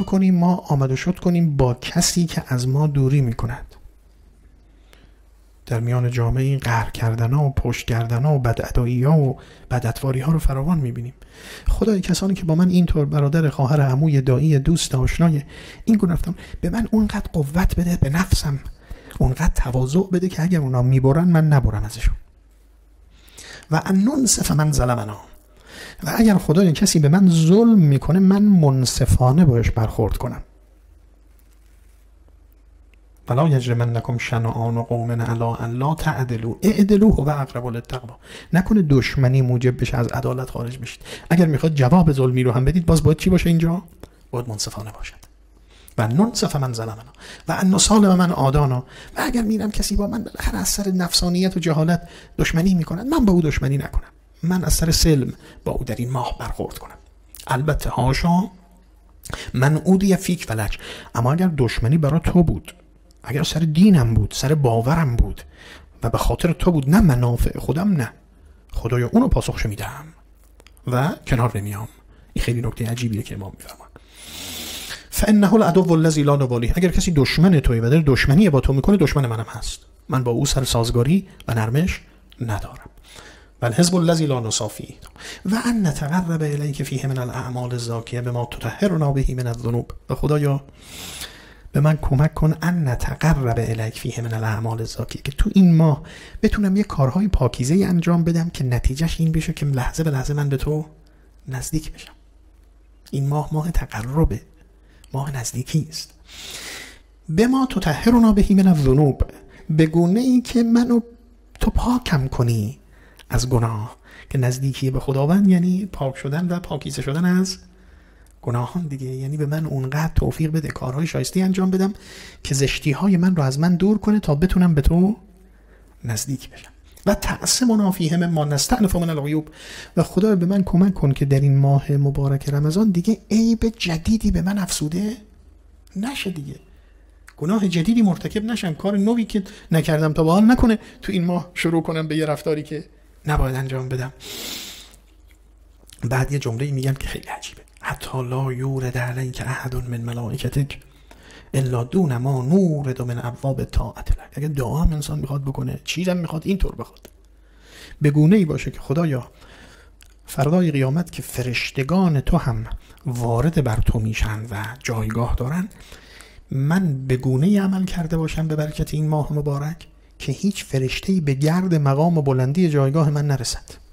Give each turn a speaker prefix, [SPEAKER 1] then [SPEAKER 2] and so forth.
[SPEAKER 1] کنیم ما آمد و شد کنیم با کسی که از ما دوری میکند. در میان جامعه این قهر کردن ها و پشت کردن ها و بدعدایی ها و بدعتواری ها رو فراوان میبینیم. خدای کسانی که با من اینطور برادر، خواهر، عموی، دایی، دوست، آشنای این گونه رفتم، به من اونقدر قوت بده، به نفسم اونقدر تواضع بده که اگر اونا میبرن من نبرم ازشون. و ان ننصف من ظلمنا، و اگر خدای کسی به من ظلم میکنه من منصفانه باش برخورد کنم. ولا یجرمنکم شنآن قوم علی ان لا تعدلوا اعدلوا هو اقرب للتقوی. نکنه دشمنی موجب بشه از عدالت خارج بشید. اگر میخواد جواب ظلمی رو هم بدید باز باید چی باشه؟ اینجا باید منصفانه باشد. و ننصف من ظلمنا و ان نصالح من عادانا. و اگر میرم کسی با من بالاخره از سر نفسانیت و جهالت دشمنی میکند، من با او دشمنی نکنم، من از سر سلم با او در این ماه برخورد کنم. البته هاشا من اودی فیک فلج، اما اگر دشمنی برای تو بود، اگر سر دینم بود، سر باورم بود و به خاطر تو بود، نه منافع خودم، نه، خدایا اونو پاسخش میدم و کنار نمیام. این خیلی نکته عجیبیه که امام میفرمان. فانه العدو الذی لا نبالی. اگر کسی دشمن توئه و در دشمنی با تو میکنه، دشمن منم هست، من با او سر سازگاری و نرمش ندارم. بل حزب الذی لا نصافی. و ان نتقرب الیک فیه من الاعمال الزاکیه بما تطهرنا به من الذنوب. و خدایا به من کمک کن ان نتقرب الیک فیه من الاعمال الزاکیه، که تو این ماه بتونم یه کارهای پاکیزه انجام بدم که نتیجهش این بشه که لحظه به لحظه من به تو نزدیک بشم. این ماه تقربه، ماه نزدیکی است. بما تطهرنا به من الذنوب، به گونه ای که منو تو پاکم کنی از گناه. که نزدیکی به خداوند یعنی پاک شدن و پاکیزه شدن از گناهان دیگه. یعنی به من اونقدر توفیق بده کارهای شایسته انجام بدم که زشتی های من رو از من دور کنه تا بتونم به تو نزدیک بشم. و تعصمنا فیه مما نستأنف من العیوب. و خدا به من کمک کن که در این ماه مبارک رمضان دیگه عیب جدیدی به من افسوده نشه، دیگه گناه جدیدی مرتکب نشم، کار نوی که نکردم تا به حال نکنه تو این ماه شروع کنم به یه رفتاری که نباید انجام بدم. بعد یه جمله میگم که خیلی عجیبه: حتی لا یورد علیک احد من ملائکتک الا دون ما نورد من ابواب طاعت لک. اگه دعا هم انسان میخواد بکنه، چیزم میخواد اینطور بخواد، به گونه ای باشه که خدایا فردای قیامت که فرشتگان تو هم وارد بر تو میشن و جایگاه دارن، من به گونه ای عمل کرده باشم به برکت این ماه مبارک که هیچ فرشته‌ای به گرد مقام و بلندی جایگاه من نرسد.